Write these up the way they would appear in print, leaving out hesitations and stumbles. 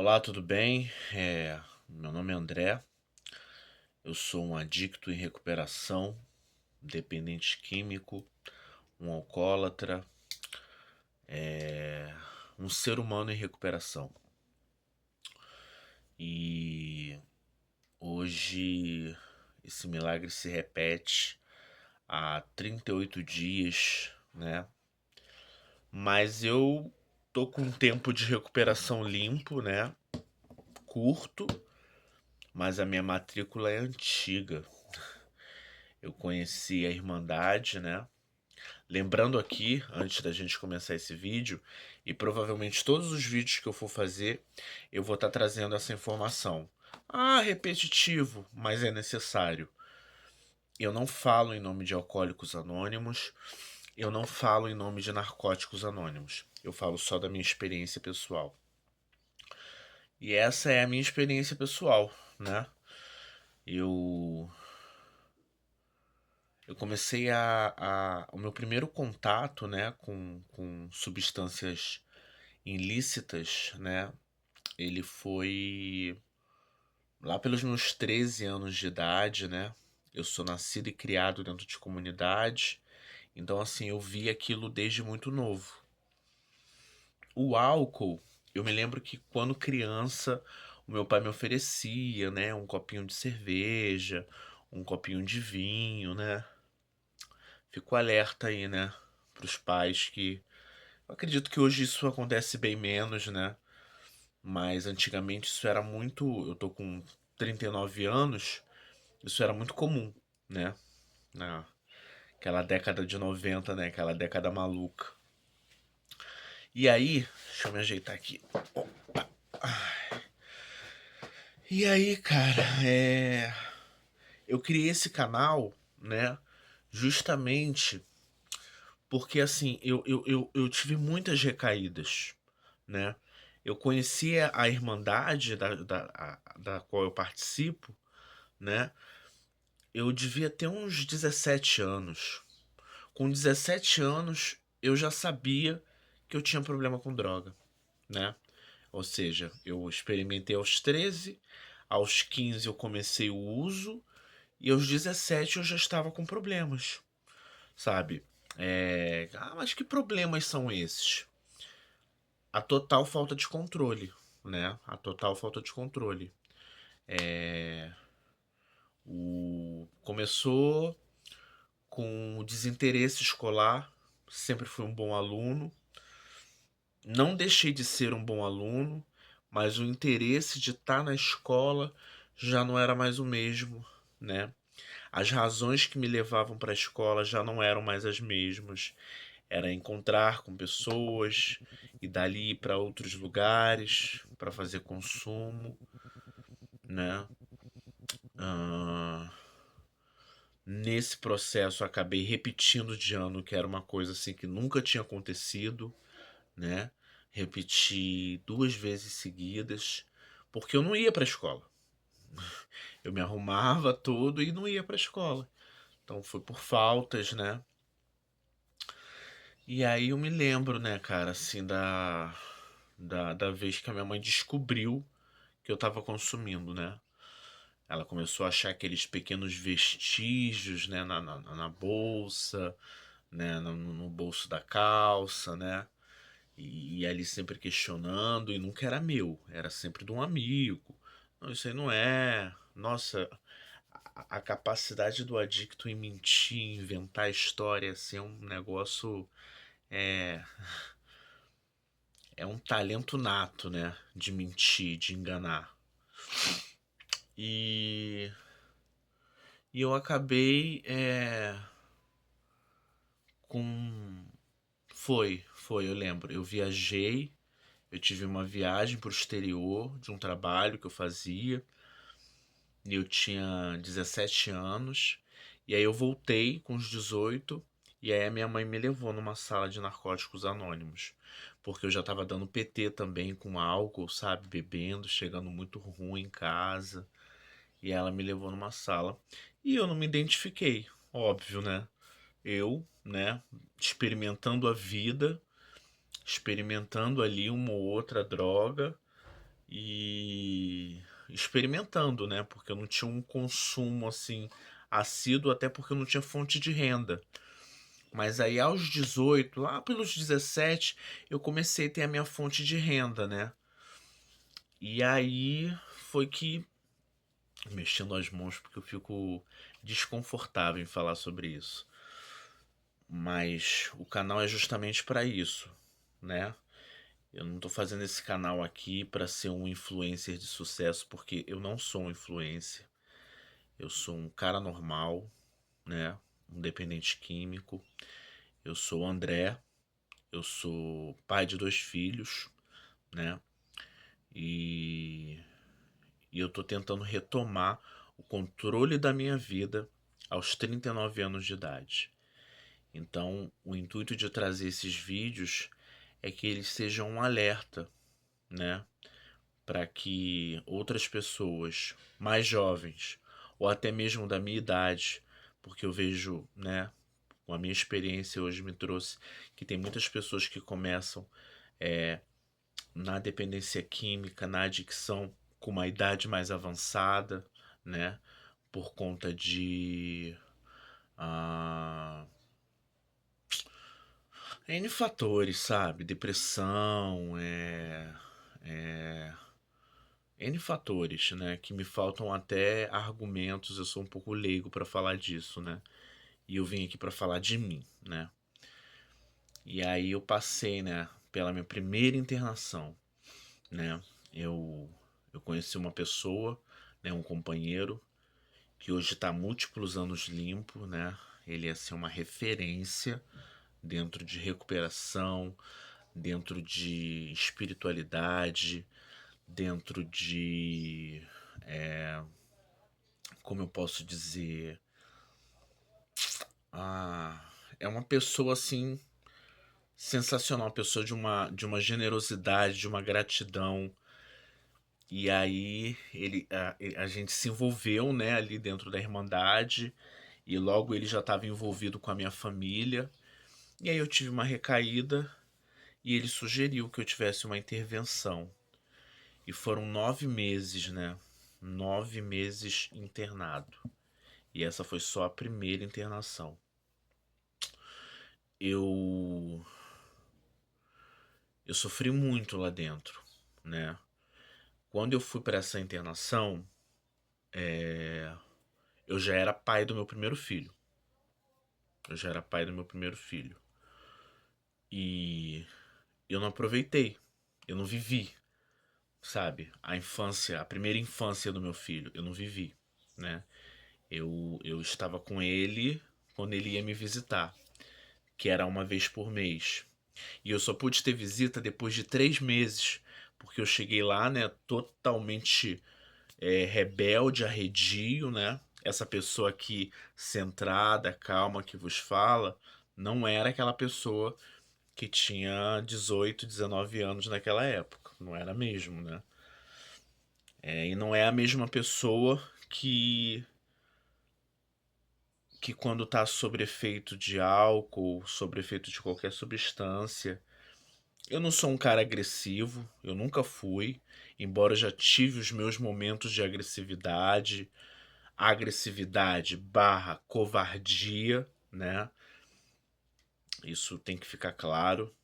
Olá, tudo bem? Meu nome é André, eu sou um adicto em recuperação, dependente químico, um alcoólatra, um ser humano em recuperação. E hoje esse milagre se repete há 38 dias, né? Mas eu tô com um tempo de recuperação limpo, né? Curto, mas a minha matrícula é antiga. Eu conheci a Irmandade, né? Lembrando aqui, antes da gente começar esse vídeo, e provavelmente todos os vídeos que eu for fazer, eu vou estar trazendo essa informação. Ah, repetitivo, mas é necessário. Eu não falo em nome de Alcoólicos Anônimos, eu não falo em nome de Narcóticos Anônimos. Eu falo só da minha experiência pessoal. E essa é a minha experiência pessoal, né? Eu eu comecei o meu primeiro contato, né, com substâncias ilícitas, né? Ele foi lá pelos meus 13 anos de idade, né? Eu sou nascido e criado dentro de comunidade, então assim, eu vi aquilo desde muito novo. O álcool, eu me lembro que quando criança, o meu pai me oferecia, né, um copinho de cerveja, um copinho de vinho, né? Fico alerta aí, né, para os pais que eu acredito que hoje isso acontece bem menos, né? Mas antigamente isso era muito. Eu tô com 39 anos, isso era muito comum, né? Naquela década de 90, né? Aquela década maluca. E aí, deixa eu me ajeitar aqui. E aí, cara, eu criei esse canal, né? Justamente porque, assim, eu tive muitas recaídas, né? Eu conhecia a Irmandade da qual eu participo, né? Eu devia ter uns 17 anos. Com 17 anos, eu já sabia que eu tinha problema com droga, né? Ou seja, eu experimentei aos 13, aos 15 eu comecei o uso e aos 17 eu já estava com problemas, sabe? Mas que problemas são esses? A total falta de controle, né? A total falta de controle. Começou com o desinteresse escolar, sempre fui um bom aluno. Não deixei de ser um bom aluno, mas o interesse de estar na escola já não era mais o mesmo, né? As razões que me levavam para a escola já não eram mais as mesmas. Era encontrar com pessoas e dali ir para outros lugares para fazer consumo, né? Ah, nesse processo eu acabei repetindo de ano, que era uma coisa assim que nunca tinha acontecido, né? Repeti duas vezes seguidas, porque eu não ia para a escola. Eu me arrumava todo e não ia para a escola. Então foi por faltas, né? E aí eu me lembro, né, cara, assim, da vez que a minha mãe descobriu que eu tava consumindo, né? Ela começou a achar aqueles pequenos vestígios, né, na bolsa, né, no bolso da calça, né? E ali sempre questionando, e nunca era meu, era sempre de um amigo. Não, isso aí não é. Nossa, a capacidade do adicto em mentir, inventar história, assim, é um negócio. É, é um talento nato, né? De mentir, de enganar. E, e eu acabei com. Foi, eu lembro. Eu viajei, eu tive uma viagem para o exterior de um trabalho que eu fazia. E eu tinha 17 anos. E aí eu voltei com os 18. E aí a minha mãe me levou numa sala de narcóticos anônimos. Porque eu já tava dando PT também com álcool, sabe? Bebendo, chegando muito ruim em casa. E ela me levou numa sala. E eu não me identifiquei, óbvio, né? Eu, né, experimentando a vida, experimentando ali uma ou outra droga, e experimentando, né? Porque eu não tinha um consumo assim assíduo, até porque eu não tinha fonte de renda. Mas aí aos 18, lá pelos 17, eu comecei a ter a minha fonte de renda, né? E aí foi que, mexendo as mãos, porque eu fico desconfortável em falar sobre isso. Mas o canal é justamente para isso, né? Eu não tô fazendo esse canal aqui para ser um influencer de sucesso, porque eu não sou um influencer. Eu sou um cara normal, né? Um dependente químico. Eu sou o André, eu sou pai de 2 filhos, né? E, e eu tô tentando retomar o controle da minha vida aos 39 anos de idade. Então, o intuito de trazer esses vídeos é que eles sejam um alerta, né? Para que outras pessoas mais jovens, ou até mesmo da minha idade, porque eu vejo, né, com a minha experiência hoje me trouxe que tem muitas pessoas que começam na dependência química, na adicção, com uma idade mais avançada, né, por conta de ah, N fatores, sabe? Depressão, é, N fatores, né? Que me faltam até argumentos. Eu sou um pouco leigo para falar disso, né? E eu vim aqui para falar de mim, né? E aí eu passei, né? Pela minha primeira internação, né? Eu, eu conheci uma pessoa, né? Um companheiro que hoje está múltiplos anos limpo, né? Ele é assim uma referência dentro de recuperação, dentro de espiritualidade, dentro de como eu posso dizer, ah, é uma pessoa assim sensacional, uma pessoa de uma generosidade, de uma gratidão. E aí a gente se envolveu, né, ali dentro da Irmandade, e logo ele já estava envolvido com a minha família. E aí eu tive uma recaída e ele sugeriu que eu tivesse uma intervenção. E foram 9 meses, né? 9 meses internado. E essa foi só a primeira internação. Eu eu sofri muito lá dentro, né? Quando eu fui para essa internação, eu já era pai do meu primeiro filho. Eu já era pai do meu primeiro filho. E eu não aproveitei. Eu não vivi, sabe? A infância, a primeira infância do meu filho, eu não vivi, né? Eu estava com ele quando ele ia me visitar, que era uma vez por mês. E eu só pude ter visita depois de 3 meses, porque eu cheguei lá, né, totalmente rebelde, arredio, né? Essa pessoa aqui centrada, calma, que vos fala, não era aquela pessoa que tinha 18, 19 anos naquela época. Não era mesmo, né? E não é a mesma pessoa que quando tá sob efeito de álcool, sob efeito de qualquer substância. Eu não sou um cara agressivo, eu nunca fui, embora eu já tive os meus momentos de agressividade barra covardia, né? Isso tem que ficar claro.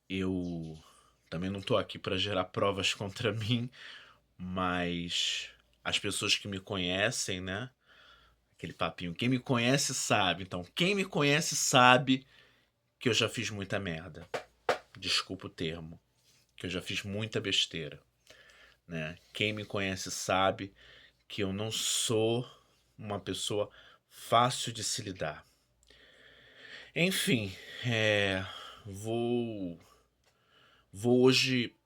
Eu também não tô aqui para gerar provas contra mim, mas as pessoas que me conhecem, né? Aquele papinho, quem me conhece sabe. Então, quem me conhece sabe que eu já fiz muita merda. Desculpa o termo, que eu já fiz muita besteira, né? Quem me conhece sabe que eu não sou uma pessoa fácil de se lidar. Enfim, vou vou hoje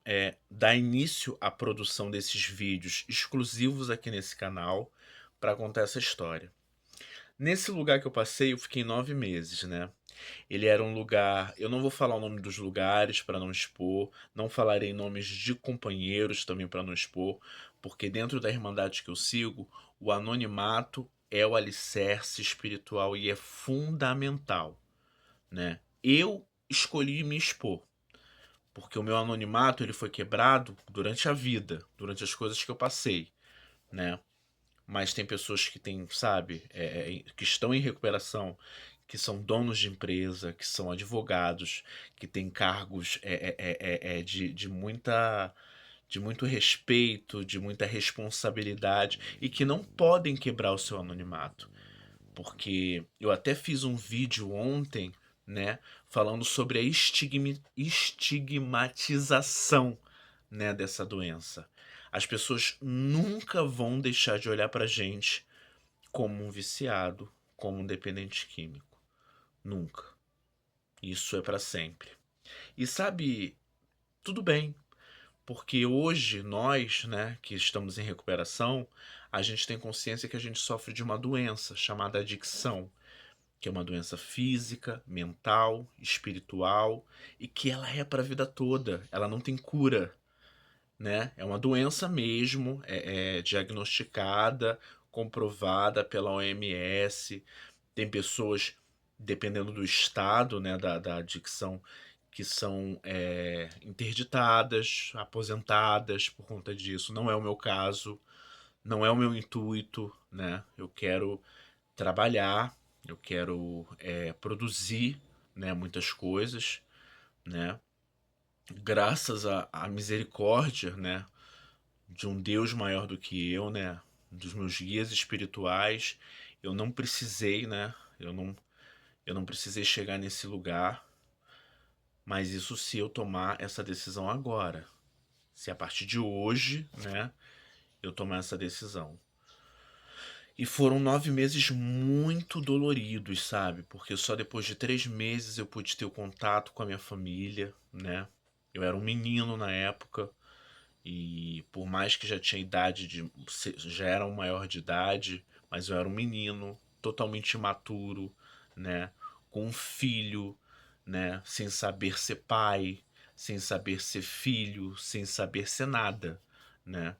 dar início à produção desses vídeos exclusivos aqui nesse canal para contar essa história. Nesse lugar que eu passei, eu fiquei 9 meses, né? Ele era um lugar. Eu não vou falar o nome dos lugares para não expor, não falarei nomes de companheiros também para não expor, porque dentro da Irmandade que eu sigo, o anonimato é o alicerce espiritual e é fundamental, né? Eu escolhi me expor, porque o meu anonimato ele foi quebrado durante a vida, durante as coisas que eu passei, né? Mas tem pessoas que têm, sabe, que estão em recuperação, que são donos de empresa, que são advogados, que têm cargos de muito respeito, de muita responsabilidade e que não podem quebrar o seu anonimato. Porque eu até fiz um vídeo ontem, né, falando sobre a estigmatização, né, dessa doença. As pessoas nunca vão deixar de olhar pra gente como um viciado, como um dependente químico. Nunca. Isso é pra sempre. E sabe, tudo bem, porque hoje nós, né, que estamos em recuperação, a gente tem consciência que a gente sofre de uma doença chamada adicção, que é uma doença física, mental, espiritual e que ela é para a vida toda. Ela não tem cura, né? É uma doença mesmo, é diagnosticada, comprovada pela OMS. Tem pessoas, dependendo do estado, né, da adicção, que são interditadas, aposentadas por conta disso. Não é o meu caso, não é o meu intuito, né? Eu quero trabalhar, eu quero produzir, né, muitas coisas, né? Graças à misericórdia, né, de um Deus maior do que eu, né, dos meus guias espirituais, eu não precisei, né, eu não precisei chegar nesse lugar, mas isso se eu tomar essa decisão agora, se a partir de hoje, né, eu tomar essa decisão. E foram 9 meses muito doloridos, sabe? Porque só depois de 3 meses eu pude ter o contato com a minha família, né? Eu era um menino na época e por mais que já tinha idade de, já era um maior de idade, mas eu era um menino totalmente imaturo, né? Com um filho, né? Sem saber ser pai, sem saber ser filho, sem saber ser nada, né?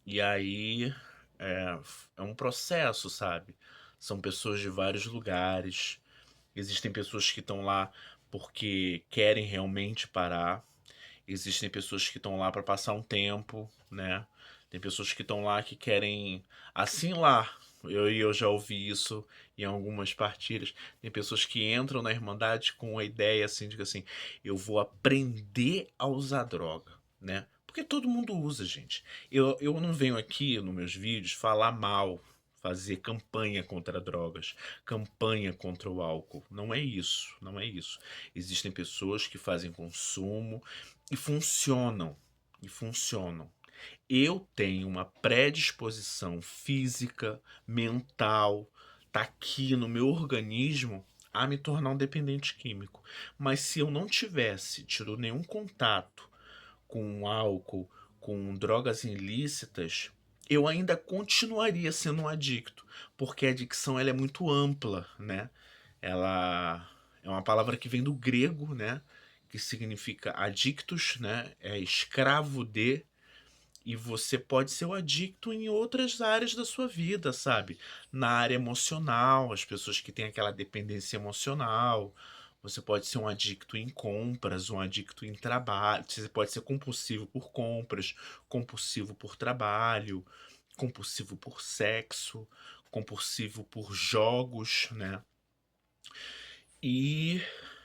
E aí é um processo, sabe? São pessoas de vários lugares. Existem pessoas que estão lá porque querem realmente parar. Existem pessoas que estão lá para passar um tempo, né? Tem pessoas que estão lá que querem assim lá. Eu já ouvi isso em algumas partilhas. Tem pessoas que entram na Irmandade com a ideia assim, de que assim, eu vou aprender a usar droga, né? Porque todo mundo usa, gente. Eu não venho aqui nos meus vídeos falar mal, fazer campanha contra drogas, campanha contra o álcool. Não é isso, não é isso. Existem pessoas que fazem consumo e funcionam, e funcionam. Eu tenho uma predisposição física, mental, tá aqui no meu organismo a me tornar um dependente químico. Mas se eu não tivesse tido nenhum contato com álcool, com drogas ilícitas, eu ainda continuaria sendo um adicto, porque a adicção ela é muito ampla, né? Ela é uma palavra que vem do grego, né? Que significa adictus, né? É escravo de, e você pode ser o adicto em outras áreas da sua vida, sabe? Na área emocional, as pessoas que têm aquela dependência emocional. Você pode ser um adicto em compras, um adicto em trabalho. Você pode ser compulsivo por compras, compulsivo por trabalho, compulsivo por sexo, compulsivo por jogos, né? E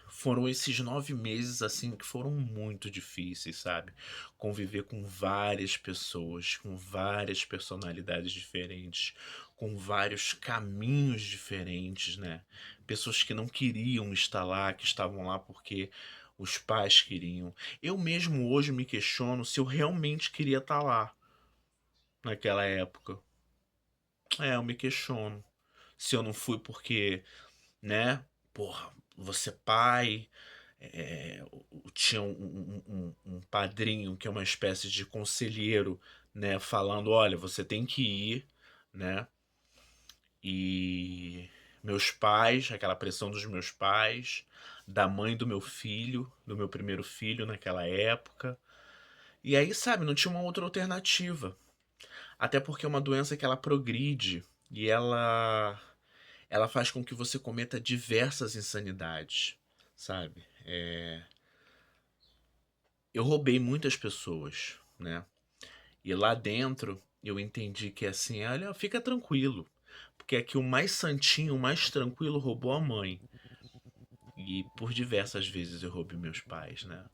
foram esses 9 meses assim que foram muito difíceis, sabe? Conviver com várias pessoas, com várias personalidades diferentes, com vários caminhos diferentes, né? Pessoas que não queriam estar lá, que estavam lá porque os pais queriam. Eu mesmo hoje me questiono se eu realmente queria estar lá naquela época. Eu me questiono. Se eu não fui porque, né? Porra, você pai, tinha um padrinho que é uma espécie de conselheiro, né, falando, olha, você tem que ir, né? E meus pais, aquela pressão dos meus pais, da mãe do meu filho, do meu primeiro filho naquela época. E aí, sabe, não tinha uma outra alternativa. Até porque é uma doença que ela progride e ela faz com que você cometa diversas insanidades, sabe? Eu roubei muitas pessoas, né? E lá dentro eu entendi que assim, olha, fica tranquilo. Porque é que o mais santinho, o mais tranquilo roubou a mãe. E por diversas vezes eu roubei meus pais, né?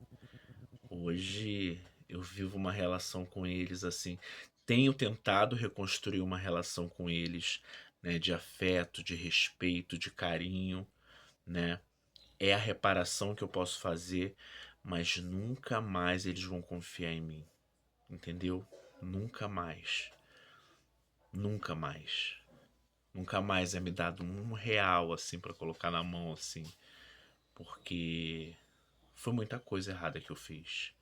Hoje eu vivo uma relação com eles assim. Tenho tentado reconstruir uma relação com eles, né? De afeto, de respeito, de carinho, né? É a reparação que eu posso fazer, mas nunca mais eles vão confiar em mim, entendeu? Nunca mais. Nunca mais. Nunca mais é me dado R$ 1 assim pra colocar na mão assim, porque foi muita coisa errada que eu fiz.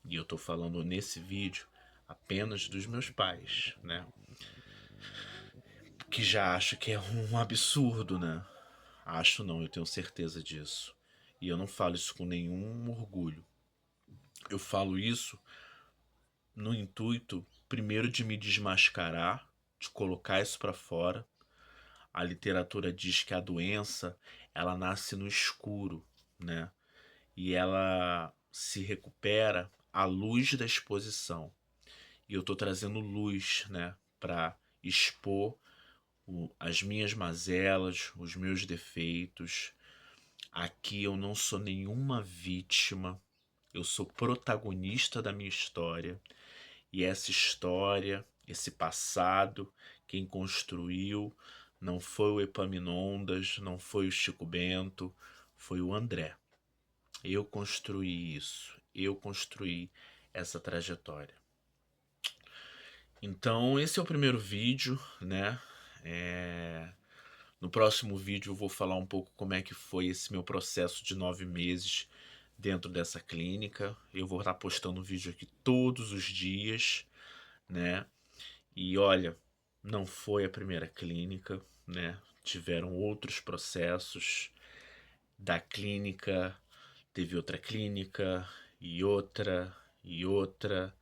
E eu tô falando nesse vídeo apenas dos meus pais, né? Que já acho que é um absurdo, né? Acho não, eu tenho certeza disso. E eu não falo isso com nenhum orgulho. Eu falo isso no intuito, primeiro, de me desmascarar, de colocar isso pra fora. A literatura diz que a doença, ela nasce no escuro, né? E ela se recupera à luz da exposição. E eu tô trazendo luz, né, para expor as minhas mazelas, os meus defeitos. Aqui eu não sou nenhuma vítima, eu sou protagonista da minha história. E essa história, esse passado, quem construiu não foi o Epaminondas, não foi o Chico Bento, foi o André. Eu construí isso, eu construí essa trajetória. Então, esse é o primeiro vídeo, né? No próximo vídeo eu vou falar um pouco como é que foi esse meu processo de 9 meses dentro dessa clínica. Eu vou estar postando um vídeo aqui todos os dias, né? E olha, não foi a primeira clínica, né? Tiveram outros processos da clínica, teve outra clínica e outra e outra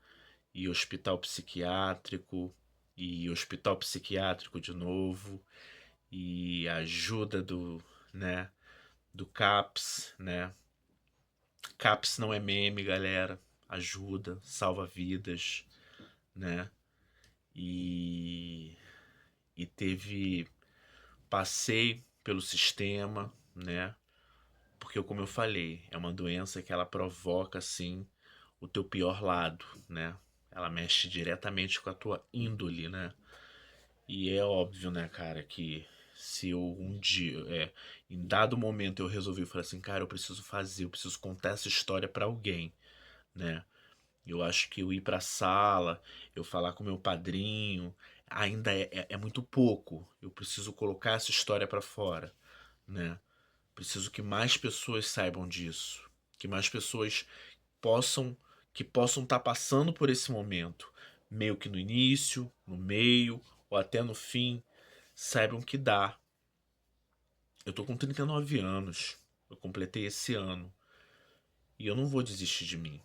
e hospital psiquiátrico de novo e a ajuda né, do CAPS, né? CAPS não é meme, galera. Ajuda, salva vidas, né? E teve passei pelo sistema, né? Porque como eu falei, é uma doença que ela provoca assim o teu pior lado, né? Ela mexe diretamente com a tua índole, né? E é óbvio, né, cara, que se eu um dia, em dado momento eu resolvi falar assim, cara, eu preciso fazer, eu preciso contar essa história pra alguém, né? Eu acho que eu ir pra sala, eu falar com meu padrinho, ainda é muito pouco. Eu preciso colocar essa história pra fora, né? Preciso que mais pessoas saibam disso, que mais pessoas possam possam estar passando por esse momento, meio que no início, no meio ou até no fim, saibam que dá. Eu tô com 39 anos, eu completei esse ano e eu não vou desistir de mim,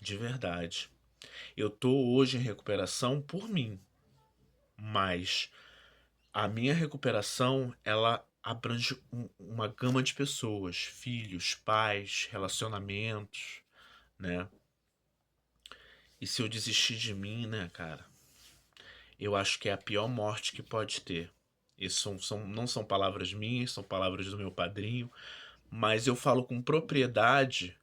de verdade. Eu tô hoje em recuperação por mim, mas a minha recuperação, ela abrange uma gama de pessoas, filhos, pais, relacionamentos, né? E se eu desistir de mim, né, cara? Eu acho que é a pior morte que pode ter. Isso não são palavras minhas, são palavras do meu padrinho, mas eu falo com propriedade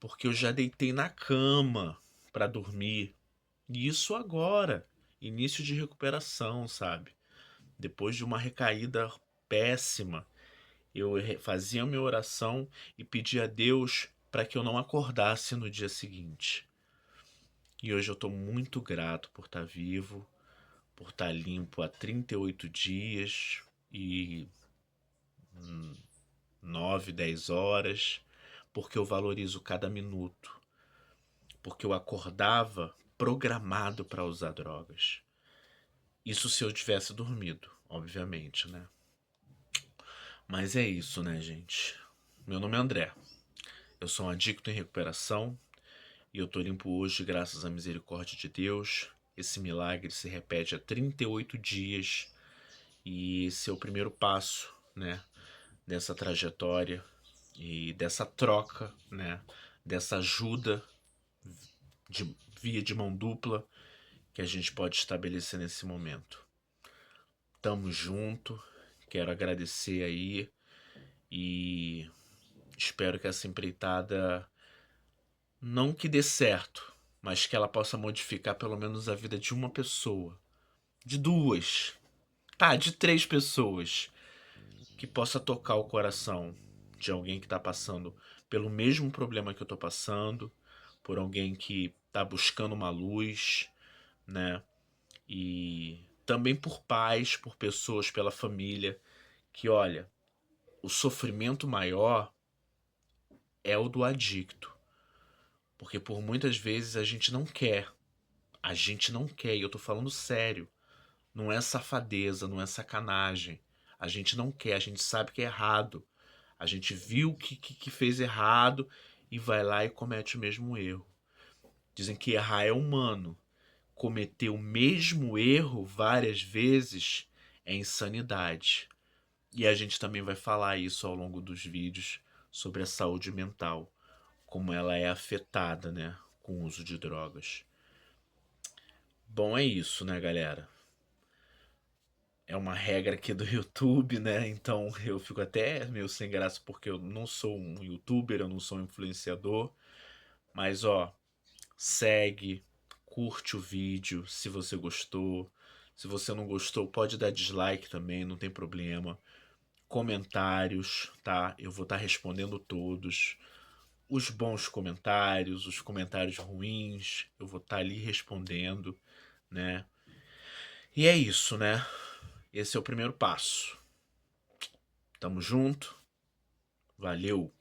porque eu já deitei na cama pra dormir. E isso agora, início de recuperação, sabe? Depois de uma recaída péssima, eu fazia minha oração e pedia a Deus para que eu não acordasse no dia seguinte. E hoje eu estou muito grato por estar vivo, por estar limpo há 38 dias e 9, 10 horas, porque eu valorizo cada minuto, porque eu acordava programado para usar drogas. Isso se eu tivesse dormido, obviamente, né? Mas é isso, né, gente? Meu nome é André. Eu sou um adicto em recuperação e eu tô limpo hoje graças à misericórdia de Deus. Esse milagre se repete há 38 dias e esse é o primeiro passo, né, dessa trajetória. e dessa troca, né, dessa ajuda via de mão dupla que a gente pode estabelecer nesse momento. Tamo junto, quero agradecer aí e espero que essa empreitada não que dê certo, mas que ela possa modificar pelo menos a vida de uma pessoa, de duas, tá, de três pessoas, que possa tocar o coração de alguém que tá passando pelo mesmo problema que eu tô passando, por alguém que tá buscando uma luz, né? E também por pais, por pessoas, pela família, que olha, o sofrimento maior é o do adicto. Porque por muitas vezes a gente não quer. A gente não quer, e eu tô falando sério. Não é safadeza, não é sacanagem. A gente não quer, a gente sabe que é errado. A gente viu que fez errado e vai lá e comete o mesmo erro. Dizem que errar é humano. Cometer o mesmo erro várias vezes é insanidade. E a gente também vai falar isso ao longo dos vídeos sobre a saúde mental, como ela é afetada, né, com o uso de drogas. Bom, é isso, né, galera? É uma regra aqui do YouTube, né? Então eu fico até meio sem graça porque eu não sou um youtuber, eu não sou um influenciador. Mas ó, segue, curte o vídeo se você gostou. Se você não gostou, pode dar dislike também, não tem problema. Comentários, tá? Eu vou estar respondendo todos. Os bons comentários, os comentários ruins, eu vou estar ali respondendo, né? E é isso, né? Esse é o primeiro passo. Tamo junto. Valeu!